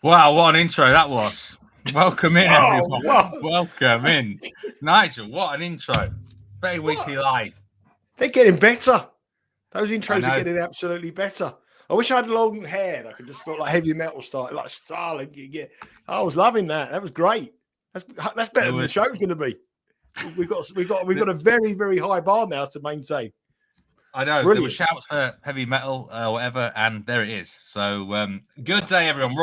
Wow, what an intro that was. Welcome in, everyone. Wow. Welcome in. Nigel, what an intro. Very Weekly Live. They're getting better. Those intros are getting absolutely better. I wish I had long hair. I could just look like heavy metal style, like Starling. Yeah. I was loving that. That was great. That's better than the show's going to be. We've got a very, very high bar now to maintain. I know. Brilliant. There were shouts for heavy metal, whatever, and there it is. So good day, everyone.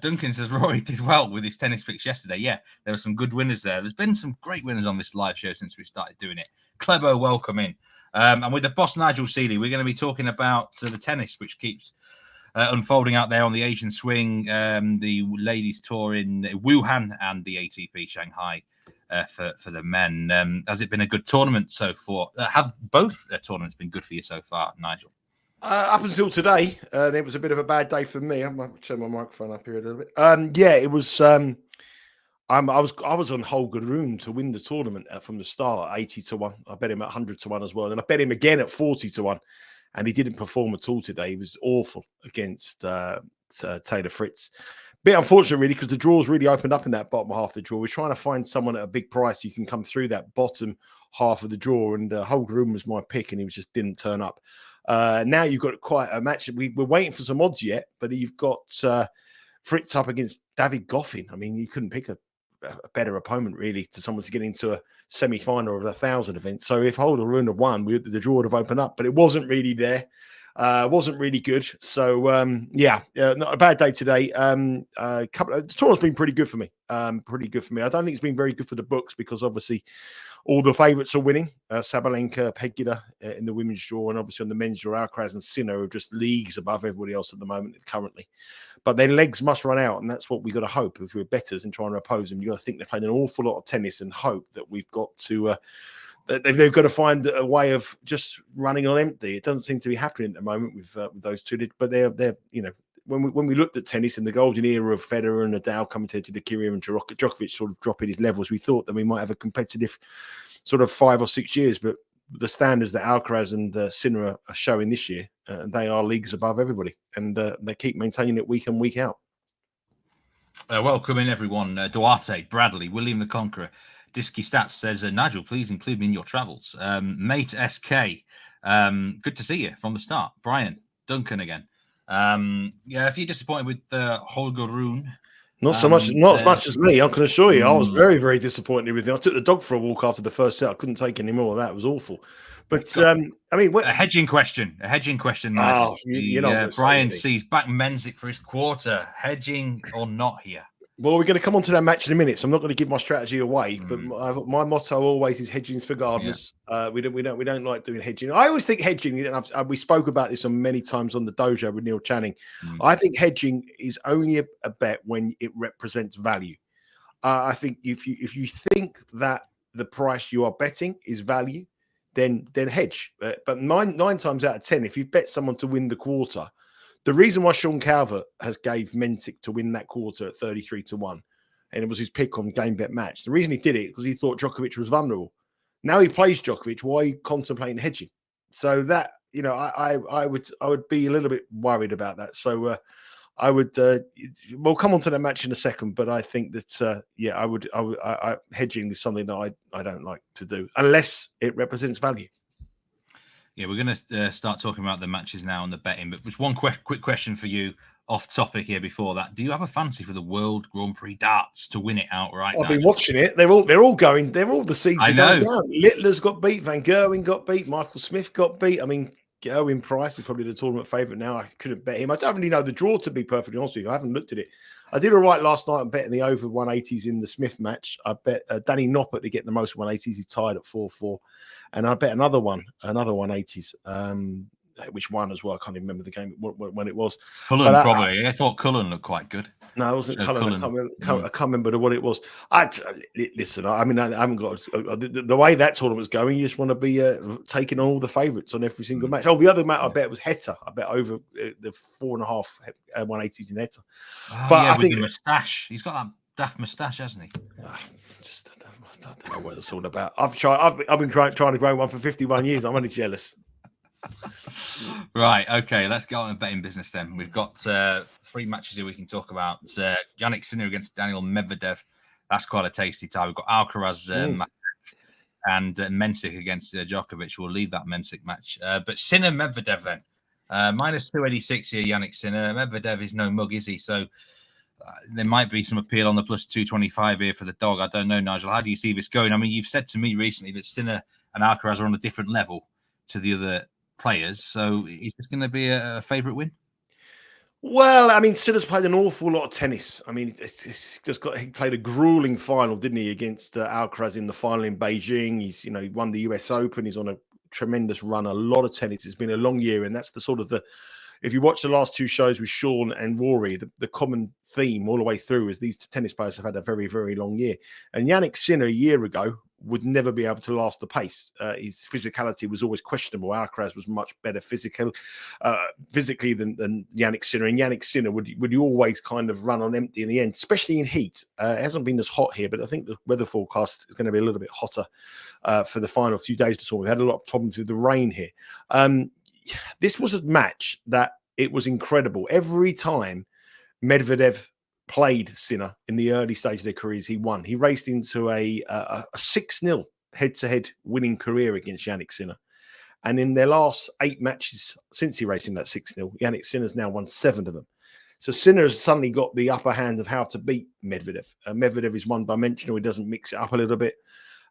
Duncan says Rory did well with his tennis picks yesterday. Yeah, there were some good winners there. There's been some great winners on this live show since we started doing it. Clebo, welcome in. And with the boss Nigel Seeley, we're going to be talking about the tennis, which keeps unfolding out there on the Asian swing, the ladies tour in Wuhan and the ATP Shanghai for the men. Has it been a good tournament so far? Have both tournaments been good for you so far, Nigel? Up until today, and it was a bit of a bad day for me. I might turn my microphone up here a little bit. Yeah, it was. I was on Holger-Rune to win the tournament from the start, 80-1. I bet him at 100-1 as well. And I bet him again at 40-1. And he didn't perform at all today. He was awful against Taylor Fritz. Bit unfortunate, really, because the draws really opened up in that bottom half of the draw. We're trying to find someone at a big price who can come through that bottom half of the draw. And Holger-Rune was my pick, and he just didn't turn up. Now you've got quite a match. We're waiting for some odds yet, but you've got Fritz up against David Goffin. I mean, you couldn't pick a better opponent, really, to someone to get into a semi-final of a 1,000 event. So if Holger-Rune had won, the draw would have opened up, but it wasn't really there. Wasn't really good. So not a bad day today. The tournament's been pretty good for me. I don't think it's been very good for the books because obviously all the favourites are winning. Sabalenka, Pegula in the women's draw, and obviously on the men's draw, Alcaraz and Xinyu are just leagues above everybody else at the moment currently. But their legs must run out, and that's what we've got to hope if we're betters and trying to oppose them. You've got to think they're playing an awful lot of tennis and hope that we've got to they've got to find a way of just running on empty. It doesn't seem to be happening at the moment with those two. But they're when we looked at tennis in the golden era of Federer and Nadal coming to the Kyrgios and Djokovic sort of dropping his levels, we thought that we might have a competitive sort of 5 or 6 years. But the standards that Alcaraz and Sinner are showing this year, they are leagues above everybody, and they keep maintaining it week in, week out. Welcome in, everyone. Duarte, Bradley, William the Conqueror. Disky Stats says, Nigel, please include me in your travels. Mate SK, good to see you from the start. Brian, Duncan again. If you're disappointed with Holger-Rune. Not as much as me, I can assure you. I was very, very disappointed with him. I took the dog for a walk after the first set. I couldn't take any more of that. It was awful. But, a hedging question. Nigel. Brian sees back Mensik for his quarter. Hedging or not here? Well, we're going to come on to that match in a minute, so I'm not going to give my strategy away. But my motto always is hedging's for gardeners. Yeah. We don't like doing hedging. I always think hedging, and we spoke about this on many times on the dojo with Neil Channing. I think hedging is only a bet when it represents value. I think if you think that the price you are betting is value, then hedge. But nine times out of 10, if you bet someone to win the quarter. The reason why Sean Calvert has gave Mensik to win that quarter at 33-1, and it was his pick on game bet match. The reason he did it because he thought Djokovic was vulnerable. Now he plays Djokovic. Why are you contemplating hedging? So that I would be a little bit worried about that. So I would. We'll come on to that match in a second, but I think that hedging is something that I don't like to do unless it represents value. Yeah, we're going to start talking about the matches now and the betting. But just one quick question for you off topic here before that. Do you have a fancy for the World Grand Prix darts to win it outright? I've been watching it. They're all going. They're all the seeds are going down. Littler's got beat. Van Gerwen got beat. Michael Smith got beat. I mean, Gerwin Price is probably the tournament favourite now. I couldn't bet him. I don't really know the draw, to be perfectly honest with you. I haven't looked at it. I did all right last night. I'm betting the over 180s in the Smith match. I bet Danny Noppert to get the most 180s. He's tied at 4-4. And I bet another 180s. which one as well. I can't even remember the game when it was. Cullen, probably. I thought Cullen looked quite good. No, it wasn't Cullen. I can't remember what it was. Listen, I mean, I haven't got the way that tournament was going. You just want to be taking all the favourites on every single match. Oh, the other match I bet was Heta. I bet over the 4.5 180s in Heta. But I think the moustache. He's got that daft moustache, hasn't he? I don't know what it's all about. I've been trying to grow one for 51 years. I'm only jealous. Right, okay, let's go on and betting business then. We've got 3 matches here we can talk about. Jannik Sinner against Daniil Medvedev. That's quite a tasty tie. We've got Alcaraz and Mensik against Djokovic. We'll leave that Mensik match. But Sinner Medvedev then. Minus 286 here, Jannik Sinner. Medvedev is no mug, is he? So there might be some appeal on the plus 225 here for the dog. I don't know, Nigel. How do you see this going? I mean, you've said to me recently that Sinner and Alcaraz are on a different level to the other players. So is this going to be a favourite win? Well, I mean, Sinner's played an awful lot of tennis. I mean, he played a grueling final, didn't he, against Alcaraz in the final in Beijing. He won the US Open. He's on a tremendous run, a lot of tennis. It's been a long year, and that's the sort of if you watch the last 2 shows with Sean and Rory, the common theme all the way through is these tennis players have had a very, very long year. And Jannik Sinner a year ago would never be able to last the pace. His physicality was always questionable. Alcaraz was much better physically than Jannik Sinner. And Jannik Sinner would always kind of run on empty in the end, especially in heat. It hasn't been as hot here, but I think the weather forecast is going to be a little bit hotter for the final few days to talk. We had a lot of problems with the rain here. This was a match that it was incredible. Every time Medvedev played Sinner in the early stage of their careers, he won. He raced into a 6-0 head-to-head winning career against Jannik Sinner. And in their last 8 matches since he raced in that 6-0, Jannik Sinner's now won 7 of them. So Sinner has suddenly got the upper hand of how to beat Medvedev. Medvedev is one-dimensional. He doesn't mix it up a little bit.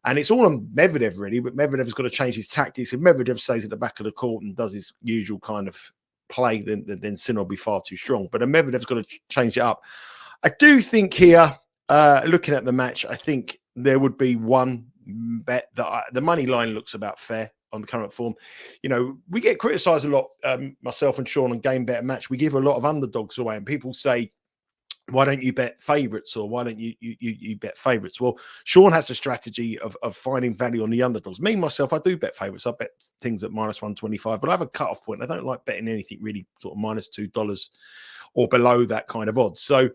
And it's all on Medvedev, really, but Medvedev's got to change his tactics. If Medvedev stays at the back of the court and does his usual kind of play, then Sinner will be far too strong. But Medvedev's got to change it up. I do think here, looking at the match, I think there would be one bet that the money line looks about fair on the current form. We get criticised a lot, myself and Sean, on Game Bet Match. We give a lot of underdogs away, and people say, why don't you bet favourites, or why don't you bet favourites? Well, Sean has a strategy of finding value on the underdogs. Me, myself, I do bet favourites. I bet things at minus 125, but I have a cut-off point. I don't like betting anything really sort of minus $2 or below that kind of odds. So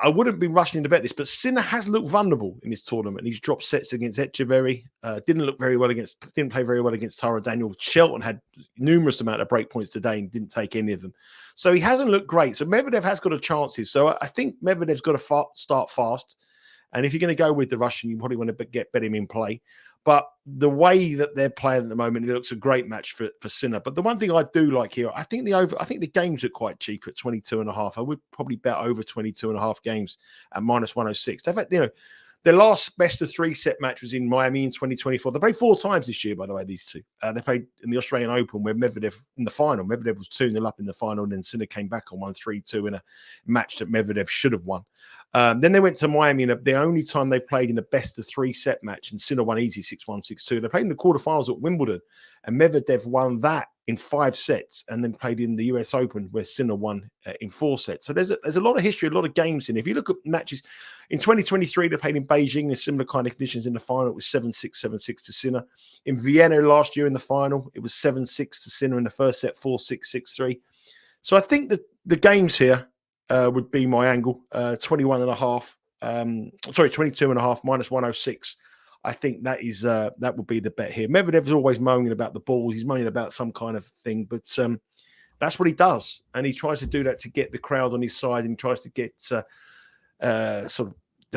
I wouldn't be rushing to bet this, but Sinner has looked vulnerable in this tournament. He's dropped sets against Echeverry. Didn't play very well against Tara Daniil. Shelton had numerous amount of break points today and didn't take any of them. So he hasn't looked great. So Medvedev has got a chances. So I think Medvedev's got to start fast. And if you're going to go with the Russian, you probably want to bet him in play. But the way that they're playing at the moment, it looks a great match for Sinner. But the one thing I do like here, I think the games are quite cheap at 22.5. I would probably bet over 22.5 games at minus 106. They've had, their last best of 3 set match was in Miami in 2024. They played 4 times this year, by the way, these two. They played in the Australian Open where Medvedev in the final. Medvedev was 2-0 up in the final, and then Sinner came back and won 3-2 in a match that Medvedev should have won. Then they went to Miami, and the only time they played in a best of 3 set match, and Sinner won easy 6-1, 6-2. They played in the quarterfinals at Wimbledon, and Medvedev won that in 5 sets, and then played in the US Open where Sinner won in 4 sets. So there's a lot of history, a lot of games in. If you look at matches in 2023, they played in Beijing in similar kind of conditions in the final. It was 7-6, 7-6 to Sinner. In Vienna last year in the final, it was 7-6 to Sinner in the first set, 4-6, 6-3. So I think that the games here would be my angle, 22.5, minus 106. I think that is that would be the bet here. Medvedev's always moaning about the balls. He's moaning about some kind of thing, but that's what he does. And he tries to do that to get the crowd on his side, and he tries to get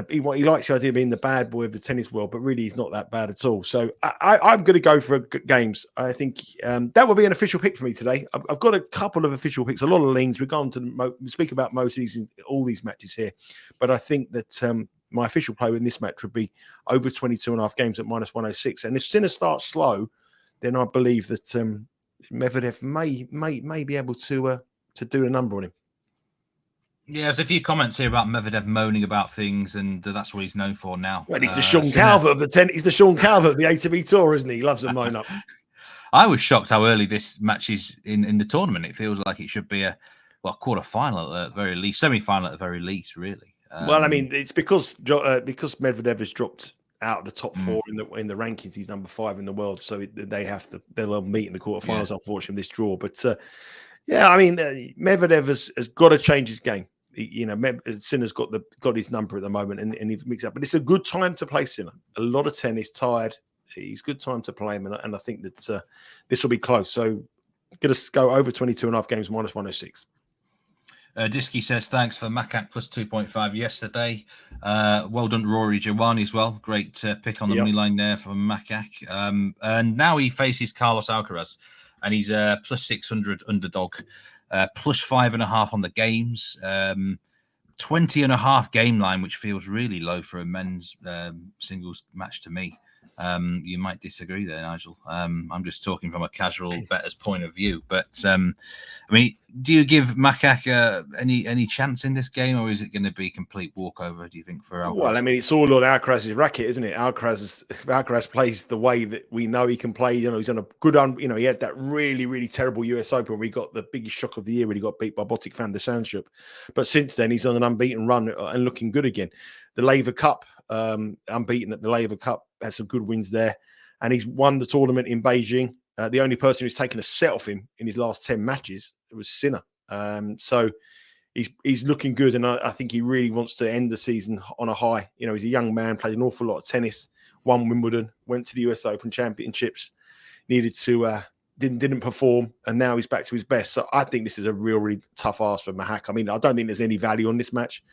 he likes the idea of being the bad boy of the tennis world, but really he's not that bad at all. So I'm going to go for games. I think that will be an official pick for me today. I've got a couple of official picks, a lot of leans. We're going to speak about most of these in all these matches here, but I think that my official play in this match would be over 22.5 games at minus 106. And if Sinner starts slow, then I believe that Medvedev may be able to do a number on him. Yeah, there's a few comments here about Medvedev moaning about things, and that's what he's known for now. Well, he's the Sean Calvert of the he's the Sean Calvert of the ATP Tour, isn't he? He loves to moan up. I was shocked how early this match is in the tournament. It feels like it should be a quarter-final at the very least, semi-final at the very least, really. Well, I mean, it's because Medvedev has dropped out of the top 4 in the rankings. He's number 5 in the world, so they'll meet in the quarterfinals. Unfortunately, this draw. But yeah, I mean, Medvedev has got to change his game. Sinner's got his number at the moment, and he's mixed up. But it's a good time to play Sinner. A lot of tennis, tired. He's good time to play him, and I think that this will be close. So, going to go over 22.5 games minus 106. Disky says, thanks for Machac plus 2.5 yesterday. Well done, Rory Jawani as well. Great pick on the money line there from Machac. And now he faces Carlos Alcaraz, and he's plus 600 underdog, plus 5.5 on the games. 20.5 game line, which feels really low for a men's singles match to me. You might disagree there, Nigel. I'm just talking from a casual better's point of view. But, I mean, do you give Machac any chance in this game, or is it going to be complete walkover, do you think, for Alcaraz? Well, I mean, it's all on Alcaraz's racket, isn't it? Alcaraz plays the way that we know he can play. He's on a good he had that really, really terrible US Open where he got the biggest shock of the year when he got beat by Botic van der Sandschulp. But since then, he's on an unbeaten run and looking good again. The Leylah Cup, unbeaten at the Leylah Cup, had some good wins there, and he's won the tournament in Beijing. The only person who's taken a set off him in his last 10 matches was Sinner. So he's looking good, and I think he really wants to end the season on a high. He's a young man, played an awful lot of tennis, won Wimbledon, went to the US Open Championships, needed to didn't perform, and now he's back to his best. So I think this is a really tough ask for Machac. I mean, I don't think there's any value on this match.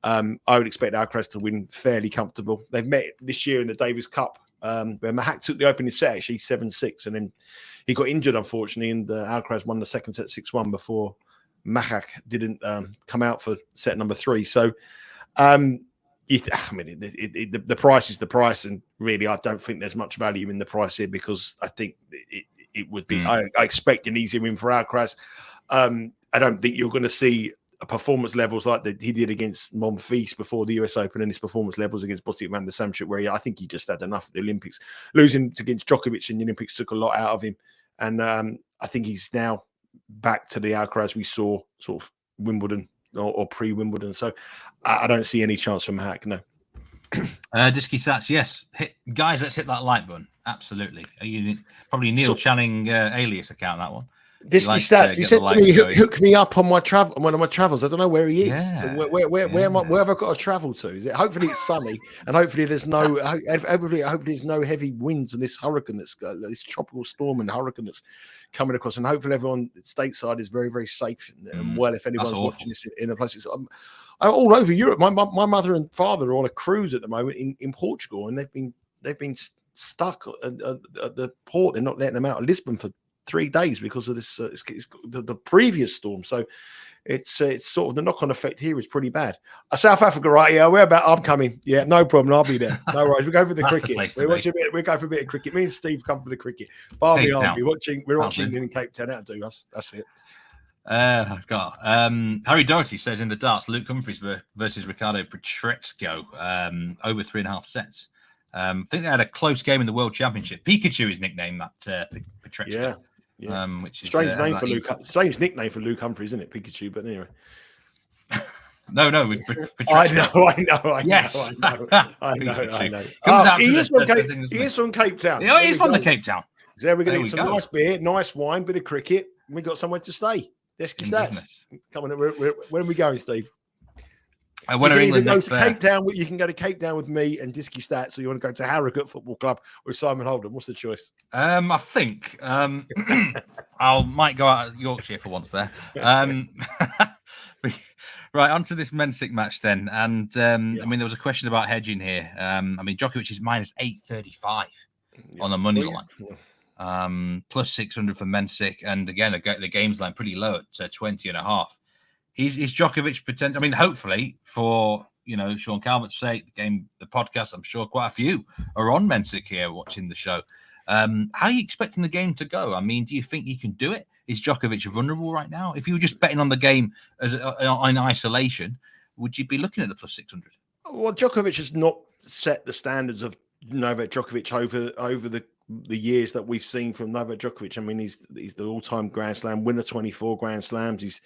I would expect Alcaraz to win fairly comfortable. They've met this year in the Davis Cup, where Machac took the opening set, actually 7-6, and then he got injured, unfortunately, and Alcaraz won the second set 6-1 before Machac didn't come out for set number 3. So, the price is the price, and really, I don't think there's much value in the price here, because I think it would be. I expect an easy win for Alcaraz. I don't think you're going to see performance levels like that he did against Monfils before the US Open, and his performance levels against Botic van der Sandschulp, where I think he just had enough at the Olympics. Losing against Djokovic in the Olympics took a lot out of him, and I think he's now back to the Alcaraz we saw sort of Wimbledon or pre-Wimbledon. So I don't see any chance from Machac, no. Disky Stats, yes. Guys, let's hit that like button. Absolutely. Probably Neil Channing alias account, that one. Disky Stats, he said to me, hook me up on my one of my travels. I don't know where he is. Yeah. So where have I got to travel to? Is it hopefully it's sunny, and hopefully there's no heavy winds and this hurricane that's this tropical storm and hurricane that's coming across, and hopefully everyone stateside is very, very safe and well. If anyone's watching this in a place, all over Europe. My mother and father are on a cruise at the moment in Portugal, and they've been stuck at the port. They're not letting them out of Lisbon for 3 days because of this the previous storm. So it's sort of the knock-on effect here is pretty bad. South Africa, right? Yeah, I'm coming. Yeah, no problem. I'll be there. No worries. We go for the cricket. We go for a bit of cricket. Me and Steve come for the cricket. Barmy, we're watching in Cape Town. That'll do us. That's it. Harry Doherty says in the darts, Luke Humphries versus Ricardo Petrecko, over 3.5 sets. I think they had a close game in the World Championship. Pikachu is nicknamed that Petrecko. Yeah. Which is strange name for Luke. Strange nickname for Luke Humphries, isn't it? Pikachu, but anyway. No. I know. Yes. I know. He is from Cape Town. Yeah, he's from the Cape Town. So we're going to get some nice beer, nice wine, bit of cricket, and we got somewhere to stay. Stats. Come on, when are we going, Steve? When are England next there? Cape Town, you can go to Cape Town with me and Disky Stats, or you want to go to Harrogate Football Club with Simon Holden. What's the choice? I think I might go out of Yorkshire for once there. Right, on to this Mensik match then. And I mean, there was a question about hedging here. I mean, Djokovic is minus 835 on the money line. Plus 600 for Mensik. And again, the game's line pretty low at 20.5. Is Djokovic potential? I mean, hopefully for Sean Calvert's sake, the podcast, I'm sure quite a few are on Mensik here watching the show. How are you expecting the game to go? I mean, do you think he can do it? Is Djokovic vulnerable right now? If you were just betting on the game in isolation, would you be looking at the plus 600? Well, Djokovic has not set the standards of Novak Djokovic over the the years that we've seen from Novak Djokovic. I mean, he's the all-time Grand Slam winner, 24 Grand Slams.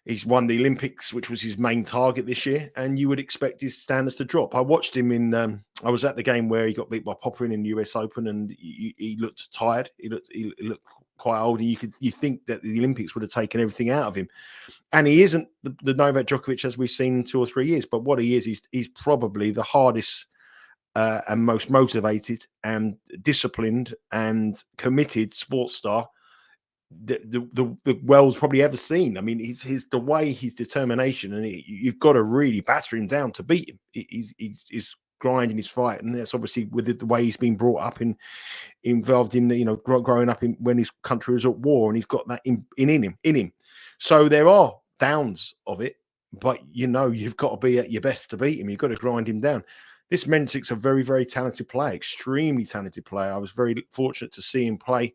He's won the Olympics, which was his main target this year, and you would expect his standards to drop. I watched him in. I was at the game where he got beat by Popperin in the US Open, and he looked tired. He looked quite old, and you think that the Olympics would have taken everything out of him. And he isn't the Novak Djokovic as we've seen in 2 or 3 years. But what he is, he's probably the hardest and most motivated and disciplined and committed sports star the world's probably ever seen. I mean, his determination, and you've got to really batter him down to beat him. He's grinding his fight, and that's obviously with the way he's been brought up involved in growing up when his country was at war, and he's got that in him. So there are downs of it, but you've got to be at your best to beat him. You've got to grind him down. This Mensik's a very, very talented player, extremely talented player. I was very fortunate to see him play.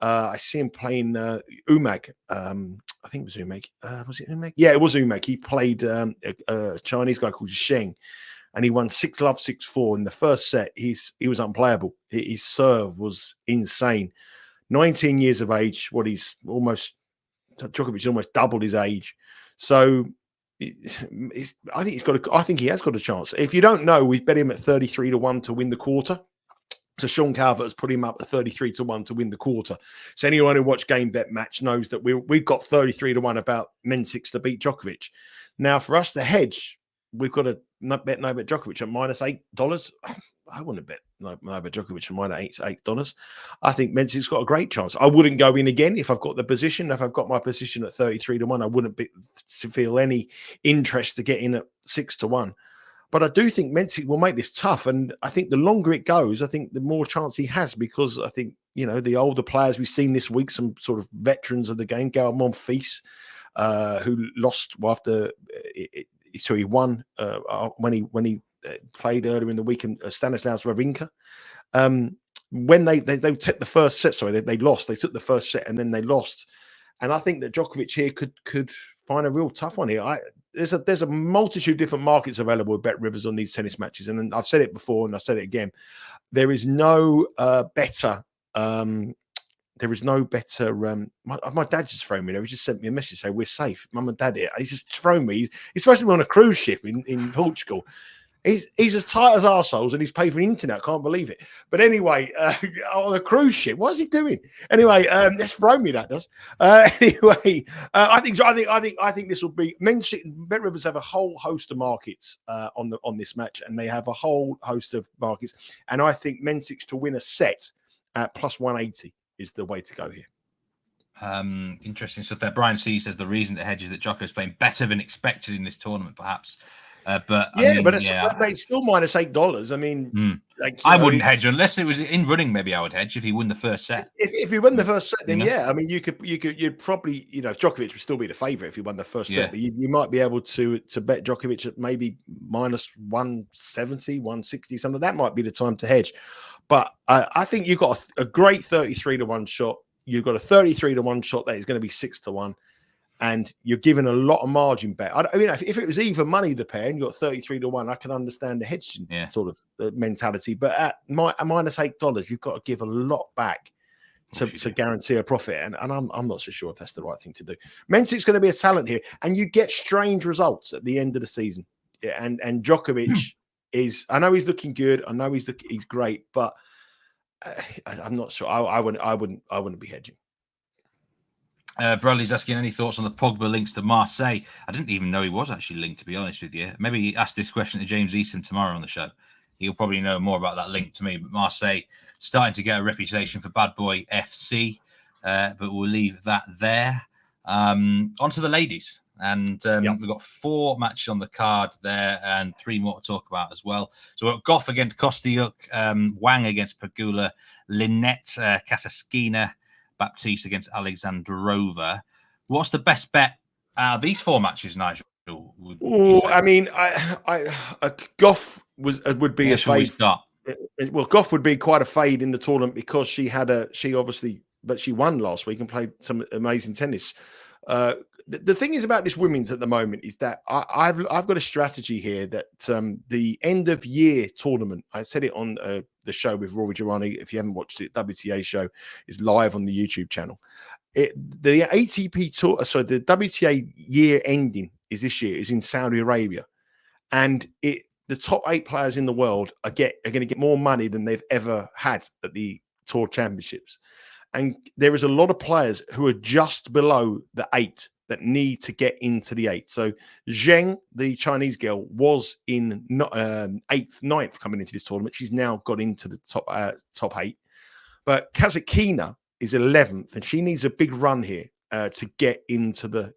I see him playing Umag. I think it was Umag. Was it Umag? Yeah, it was Umag. He played a Chinese guy called Zheng, and he won 6-love, 6-4 in the first set. He was unplayable. His serve was insane. 19 years of age. Djokovic almost doubled his age. So I think he has got a chance. If you don't know, we've bet him at 33-1 to win the quarter. So Sean Calvert has put him up at 33-1 to win the quarter. So anyone who watched Game Bet Match knows that we've got 33-1 about Mensik to beat Djokovic. Now, for us to hedge, we've got to bet Novak Djokovic at -$8. I wouldn't bet Novak Djokovic at -$8. I think Mensik's got a great chance. I wouldn't go in again if I've got the position. If I've got my position at 33-1, I wouldn't feel any interest to get in at 6-1. But I do think Mensik will make this tough. And I think the longer it goes, I think the more chance he has, because I think, the older players we've seen this week, some sort of veterans of the game, Gaël Monfils, who lost after he won when he played earlier in the week, and Stanislaus Wawrinka. When they took the first set, they lost. They took the first set and then they lost. And I think that Djokovic here could find a real tough one here. There's a multitude of different markets available with Bet Rivers on these tennis matches, and I've said it before and I've said it again. There is no better. There is no better. My dad just phoned me. He just sent me a message saying we're safe. Mum and Dad here. He's just thrown me. He's supposed to be on a cruise ship in Portugal. He's as tight as arseholes, and he's paid for the internet. I can't believe it. But anyway, on a cruise ship, what is he doing? Anyway, that's thrown me. That does. Anyway, I think this will be. Bet Rivers have a whole host of markets on this match, and they have a whole host of markets. And I think Mensik to win a set at +180 is the way to go here. Interesting stuff there. Brian C says the reason to hedge is that Djokovic is playing better than expected in this tournament, perhaps. But it's still -$8. I mean, I wouldn't hedge unless it was in running. Maybe I would hedge if he won the first set. If he won the first set, then yeah. I mean, you'd probably, Djokovic would still be the favorite if he won the first set. But you might be able to bet Djokovic at maybe -170, 160, something. That might be the time to hedge. But I think you've got a great 33-1 shot. You've got a 33-1 shot that is going to be 6-1. And you're given a lot of margin bet. I mean, if it was even money, the pair, and you got 33-1, I can understand the hedging sort of mentality. But at -$8, you've got to give a lot back to guarantee a profit. And I'm not so sure if that's the right thing to do. Mensik's going to be a talent here, and you get strange results at the end of the season. Yeah, and Djokovic is. I know he's looking good. I know he's great, but I'm not sure. I wouldn't be hedging. Bradley's asking any thoughts on the Pogba links to Marseille. I didn't even know he was actually linked, to be honest with you. Maybe ask this question to James Easton tomorrow on the show. He'll probably know more about that link to me. But Marseille starting to get a reputation for bad boy FC. But we'll leave that there. On to the ladies. And we've got 4 matches on the card there and 3 more to talk about as well. So we've got Gauff against Kostyuk, Wang against Pegula, Linette, Kasatkina, Baptiste against Alexandrova. What's the best bet out of these 4 matches, Nigel? I mean, Gauff would be a fade. Well, Gauff would be quite a fade in the tournament because she won last week and played some amazing tennis. The thing is about this women's at the moment is that I've got a strategy here that the end of year tournament. I said it on the show with Rory Girani. If you haven't watched it, WTA show is live on the YouTube channel. The ATP tour, so the WTA year ending is this year, is in Saudi Arabia, and the top 8 players in the world are going to get more money than they've ever had at the Tour Championships. And there is a lot of players who are just below the 8 that need to get into the 8. So Zheng, the Chinese girl, was in 8th, 9th coming into this tournament. She's now got into the top 8. But Kasatkina is 11th, and she needs a big run here to get into the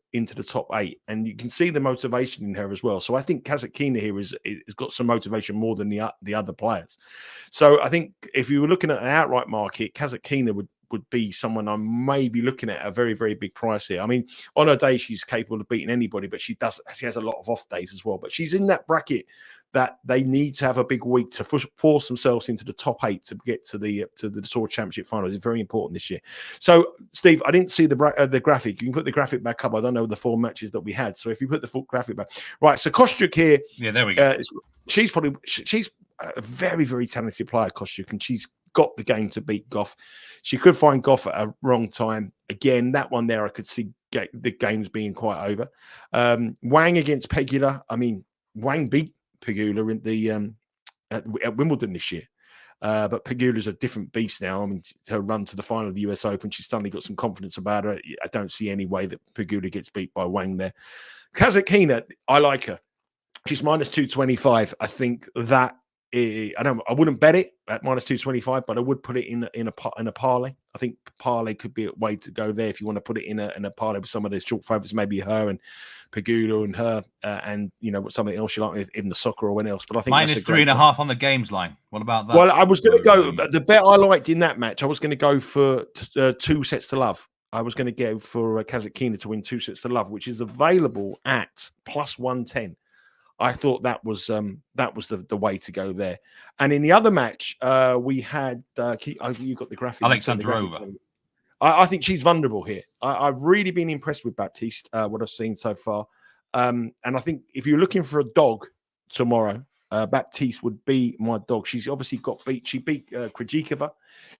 top 8. And you can see the motivation in her as well. So I think Kasatkina here has got some motivation more than the other players. So I think if you were looking at an outright market, Kasatkina would be someone I may be looking at a very, very big price here. I mean, on her day, she's capable of beating anybody, but she has a lot of off days as well. But she's in that bracket that they need to have a big week to force themselves into the top 8 to get to the Tour Championship finals. It's very important this year. So, Steve, I didn't see the graphic. You can put the graphic back up. I don't know the 4 matches that we had. So if you put the full graphic back, right? So Kostyuk here. Yeah, there we go. She's a very, very talented player, Kostyuk, and she's got the game to beat Gauff. She could find Gauff at a wrong time. Again, that one there, I could see the games being quite over. Wang against Pegula. I mean, Wang beat Pegula in the at Wimbledon this year. But Pegula's a different beast now. I mean, her run to the final of the US Open, she's suddenly got some confidence about her. I don't see any way that Pegula gets beat by Wang there. Kasatkina, I like her. She's minus 225. I think that I wouldn't bet it at minus 225, but I would put it in a parlay. I think parlay could be a way to go there if you want to put it in a parlay with some of the short favourites, maybe her and Pegula and her, and something else you like, even the soccer or anyone else. But I think minus 3.5 on the games line. What about that? Well, I was going to go the bet I liked in that match. I was going to go for 2 sets to love. I was going to go for Kasatkina to win 2 sets to love, which is available at plus 110. I thought that was the way to go there. And in the other match, we had you got the graphic. Alexandrova. I think she's vulnerable here. I've really been impressed with Baptiste, what I've seen so far. And I think if you're looking for a dog tomorrow, Baptiste would be my dog. She's obviously got beat. She beat Krejcikova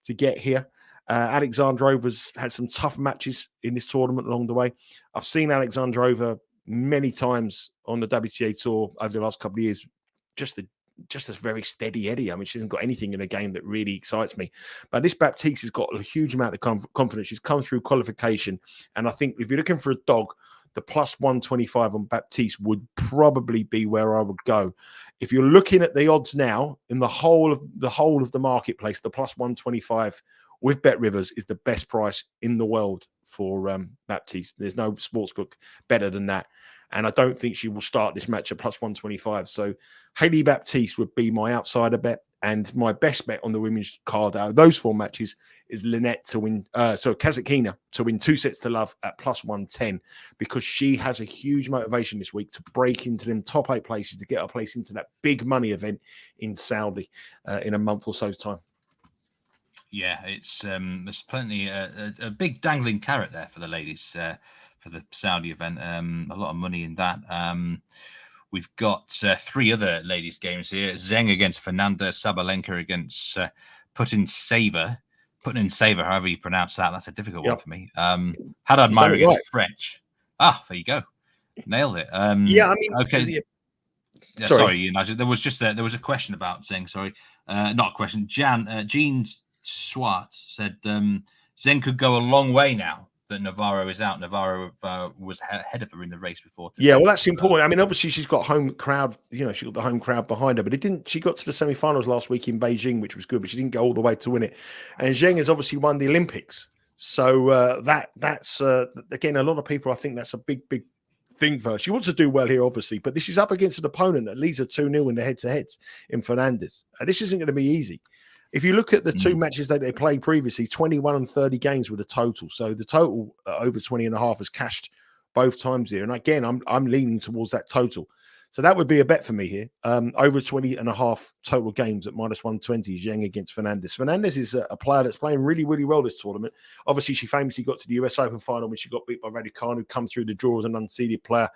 to get here. Alexandrova's had some tough matches in this tournament along the way. I've seen Alexandrova many times on the WTA tour over the last couple of years, just a very steady Eddie. I mean, she hasn't got anything in a game that really excites me. But this Baptiste has got a huge amount of confidence. She's come through qualification. And I think if you're looking for a dog, the plus 125 on Baptiste would probably be where I would go. If you're looking at the odds now in the whole of the marketplace, the plus 125 with Bet Rivers is the best price in the world for Baptiste. There's no sportsbook better than that. And I don't think she will start this match at plus 125. So Hailey Baptiste would be my outsider bet. And my best bet on the women's card out of those 4 matches is Linette to win, Kasatkina to win 2 sets to love at plus 110, because she has a huge motivation this week to break into them top 8 places, to get her place into that big money event in Saudi in a month or so's time. Yeah, it's there's plenty a big dangling carrot there for the ladies for the Saudi event. A lot of money in that. We've got 3 other ladies' games here: Zheng against Fernandez, Sabalenka against Putin-Sava, however you pronounce that. That's a difficult one for me. Haddad Meyer against French. Ah, there you go, nailed it. Yeah, I mean, okay. Yeah, sorry, Nigel. There was a question about Zheng. Sorry, not a question. Jean Swart said Zheng could go a long way now that Navarro is out. Navarro was ahead of her in the race before today. Yeah, well, that's important. I mean, obviously she's got home crowd. She got the home crowd behind her, but it didn't. She got to the semi-finals last week in Beijing, which was good, but she didn't go all the way to win it. And Zheng has obviously won the Olympics, so that's again, a lot of people. I think that's a big thing for her. She wants to do well here, obviously, but this is up against an opponent that leads her 2-0 in the head-to-heads in Fernandez. This isn't going to be easy. If you look at the 2 matches that they played previously, 21 and 30 games with a total. So the total over 20.5 has cashed both times here. And again, I'm leaning towards that total. So that would be a bet for me here. Over 20.5 total games at minus 120, Zheng against Fernandez. Fernandez is a player that's playing really, really well this tournament. Obviously, she famously got to the US Open final when she got beat by Raducanu, come through the draw as an unseeded player.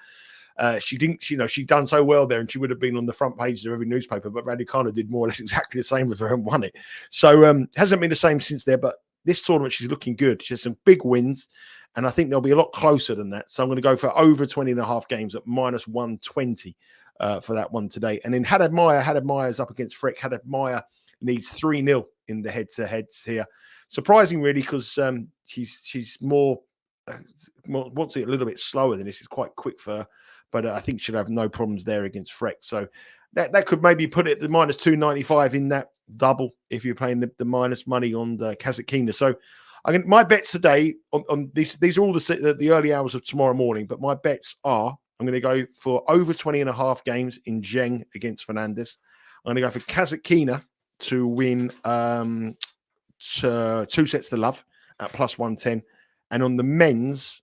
She didn't, she'd done so well there, and she would have been on the front page of every newspaper. But Raducanu did more or less exactly the same with her and won it. So hasn't been the same since there. But this tournament, she's looking good. She has some big wins, and I think they'll be a lot closer than that. So I'm going to go for over 20.5 games at -120 for that one today. And then Haddad Maia's up against Frick. Haddad Maia needs 3-0 in the head-to-heads here. Surprising, really, because she's more wants it a little bit slower than this. It's quite quick for her, but I think she'll have no problems there against Frick. So that could maybe put it at the -295 in that double if you're playing the minus money on the Kasatkina. So my bets today on these are all the early hours of tomorrow morning, but my bets are I'm going to go for over 20.5 games in Zheng against Fernandez. I'm going to go for Kasatkina to win 2 sets to love at +110. And on the men's,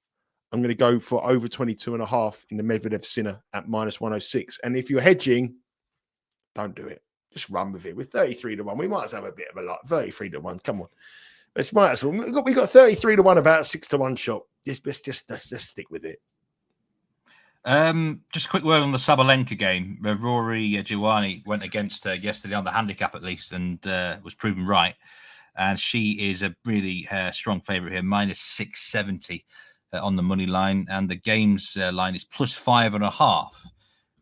I'm going to go for over 22.5 in the Medvedev Sinner at -106. And if you're hedging, don't do it. Just run with it. With 33-1, we might as well have a bit of a lot. 33-1, come on. Let's might as well. We got 33-1 about a 6-1 shot. Let's just stick with it. Just a quick word on the Sabalenka game. Rory Giovanni went against her yesterday on the handicap at least, and was proven right. And she is a really strong favourite here, -670 on the money line, and the games line is +5.5.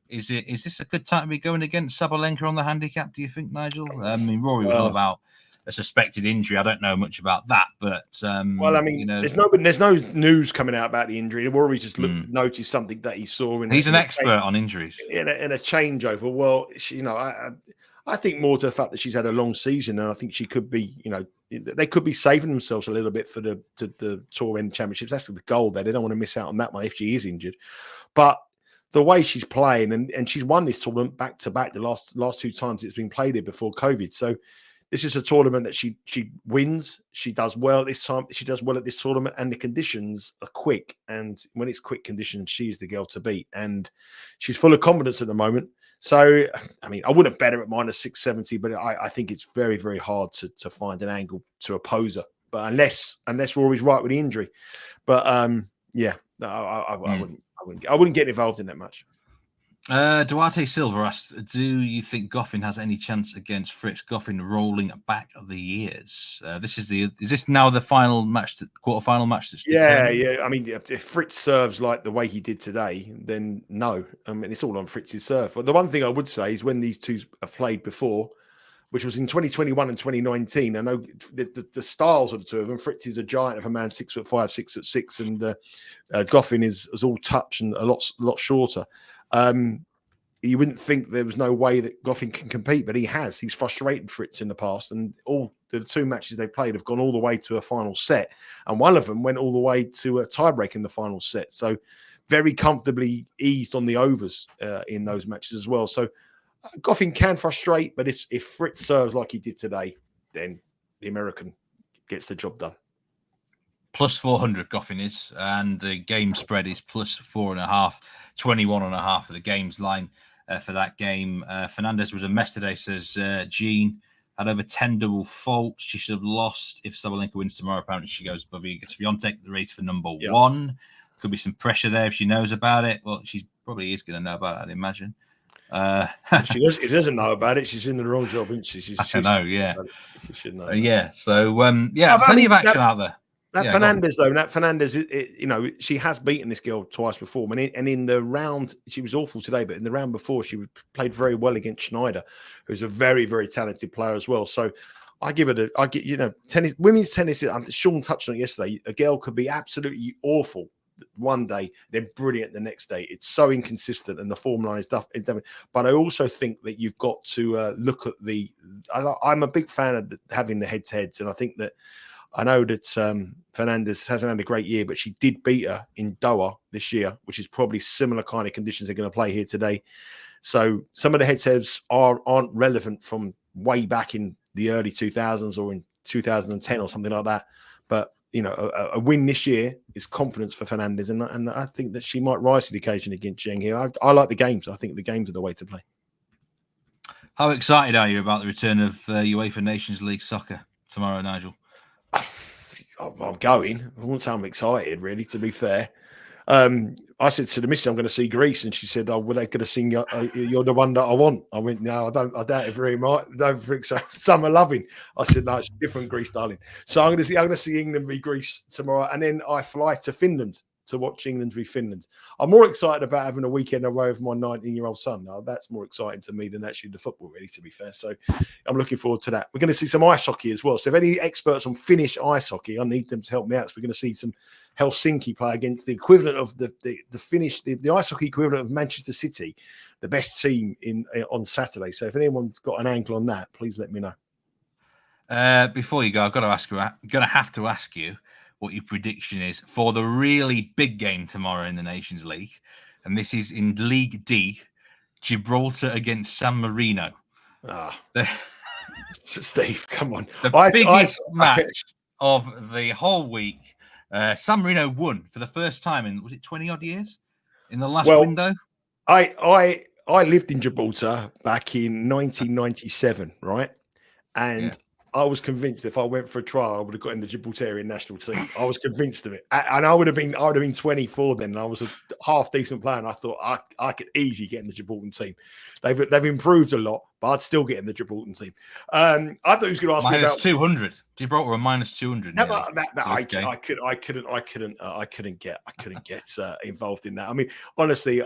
Is this a good time to be going against Sabalenka on the handicap? Do you think, Nigel? I mean, Rory was all about a suspected injury. I don't know much about that, but well, I mean, there's no news coming out about the injury. Rory just noticed something that he saw. He's an expert on injuries in a changeover. Well, I think more to the fact that she's had a long season, and I think she could be, they could be saving themselves a little bit for the Tour End Championships. That's the goal there. They don't want to miss out on that one if she is injured. But the way she's playing, and she's won this tournament back to back the last 2 times it's been played here before COVID. So this is a tournament that she wins. She does well at this time. She does well at this tournament, and the conditions are quick. And when it's quick conditions, she's the girl to beat. And she's full of confidence at the moment. So, I mean, I wouldn't bet her at -670, but I think it's very, very hard to find an angle to oppose her. But unless Rory's right with the injury, but yeah, I wouldn't get involved in that much. Duarte Silva asked, do you think Goffin has any chance against Fritz? Goffin rolling back the years. Is this now the final match, quarterfinal match? Yeah. I mean, if Fritz serves like the way he did today, then no. I mean, it's all on Fritz's serve. But the one thing I would say is when these two have played before, which was in 2021 and 2019, I know the styles of the two of them. Fritz is a giant of a man, 6'5", 6'6", and Goffin is all touch and a lot shorter. You wouldn't think there was no way that Goffin can compete, but he has. He's frustrated Fritz in the past, and all the 2 matches they've played have gone all the way to a final set, and one of them went all the way to a tiebreak in the final set. So very comfortably eased on the overs in those matches as well. So Goffin can frustrate, but if Fritz serves like he did today, then the American gets the job done. +400 Goffin is, and the game spread is +4.5, 21.5 for the games line for that game. Fernandez was a mess today, says Jean. Had over 10 double faults. She should have lost. If Sabalenka wins tomorrow, apparently she goes above Iga Swiatek, the race for number 1. Could be some pressure there if she knows about it. Well, she probably is going to know about it, I'd imagine. She doesn't know about it. She's in the wrong job, isn't she? I know, yeah. She should know. Yeah, so, plenty of action out there. Fernandez, she has beaten this girl twice before. And in the round, she was awful today, but in the round before, she played very well against Schneider, who's a very, very talented player as well. So tennis, women's tennis, Sean touched on it yesterday. A girl could be absolutely awful one day, then brilliant the next day. It's so inconsistent, and the form line is tough. But I also think that you've got to look at I'm a big fan of having the head-to-heads, and I think that I know that Fernandez hasn't had a great year, but she did beat her in Doha this year, which is probably similar kind of conditions they're going to play here today. So some of the head-to-heads aren't relevant from way back in the early 2000s or in 2010 or something like that. But, a win this year is confidence for Fernandez, and I think that she might rise to the occasion against Zheng here. I like the games. I think the games are the way to play. How excited are you about the return of UEFA Nations League soccer tomorrow, Nigel? I'm going. I won't say I'm excited, really, to be fair. I said to the missus, I'm going to see Greece, and she said, "Oh, well, they're going to sing You're the One That I Want." I went, "No, I don't. I doubt it very much. I don't think so." Summer Loving. I said, "No, it's different, Greece, darling." So I'm going to see England v Greece tomorrow, and then I fly to Finland to watch England v Finland. I'm more excited about having a weekend away with my 19-year-old son. Now, that's more exciting to me than actually the football, really, to be fair. So I'm looking forward to that. We're going to see some ice hockey as well. So if any experts on Finnish ice hockey, I need them to help me out. So we're going to see some Helsinki play against the equivalent of the Finnish, the ice hockey equivalent of Manchester City, the best team on Saturday. So if anyone's got an angle on that, please let me know. Before you go, I've got to ask you. I'm going to have to ask you what your prediction is for the really big game tomorrow in the Nations League. And this is in League D, Gibraltar against San Marino. Steve, come on. The biggest match of the whole week. San Marino won for the first time in, was it 20-odd years? In the last window? I lived in Gibraltar back in 1997, right? And I was convinced if I went for a trial, I would have got in the Gibraltarian national team. I was convinced of it, and I would have been 24 then. And I was a half decent player, and I thought I could easily get in the Gibraltar team. They've improved a lot, but I'd still get in the Gibraltar team. I thought he was going to ask me about -200. Gibraltar were -200. I couldn't get involved in that. I mean, honestly.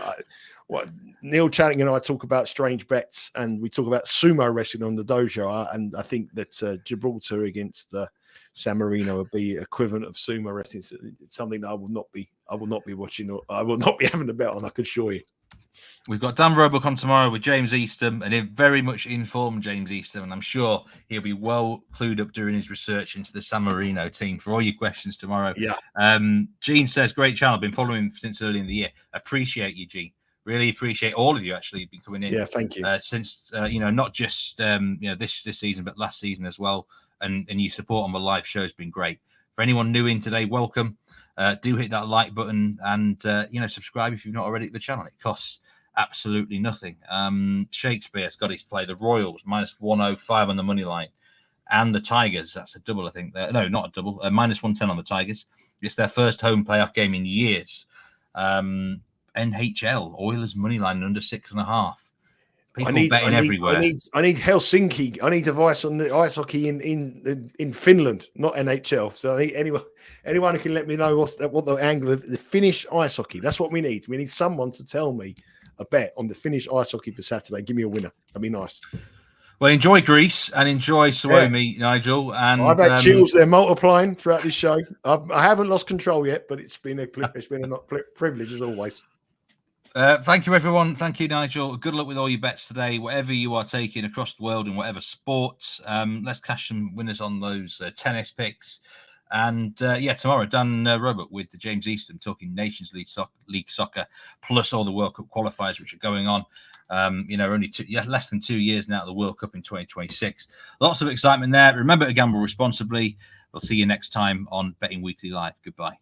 Neil Channing and I talk about strange bets, and we talk about sumo wrestling on the dojo, and I think that Gibraltar against San Marino would be equivalent of sumo wrestling. It's something that I will not be watching, or I will not be having a bet on, I can assure you. We've got Dan Roebuck on tomorrow with James Eastham, and a very much informed James Eastham, and I'm sure he'll be well clued up doing his research into the San Marino team for all your questions tomorrow. Yeah. Gene says, great channel, been following him since early in the year. Appreciate you, Gene. Really appreciate all of you actually be coming in. Yeah, thank you. Since not just this season, but last season as well, and your support on the live show has been great. For anyone new in today, welcome. Do hit that like button and subscribe if you've not already to the channel. It costs absolutely nothing. Shakespeare's got his play. The Royals -105 on the money line, and the Tigers. That's a double, I think. No, not a double. -110 on the Tigers. It's their first home playoff game in years. NHL, Oilers money line under 6.5. People betting everywhere. I need Helsinki. I need advice on the ice hockey in Finland, not NHL. So I need anyone who can let me know what the angle of the Finnish ice hockey. That's what we need. We need someone to tell me a bet on the Finnish ice hockey for Saturday. Give me a winner. That'd be nice. Well, enjoy Greece and enjoy Suomi, Nigel. And I've had chills. They're multiplying throughout this show. I haven't lost control yet, but it's been a privilege as always. Thank you, everyone. Thank you, Nigel. Good luck with all your bets today, whatever you are taking across the world in whatever sports. Let's cash some winners on those tennis picks. And tomorrow, Dan Roebuck with the James Eastham talking Nations League soccer, plus all the World Cup qualifiers which are going on. Only less than 2 years now of the World Cup in 2026. Lots of excitement there. Remember to gamble responsibly. We'll see you next time on Betting Weekly Live. Goodbye.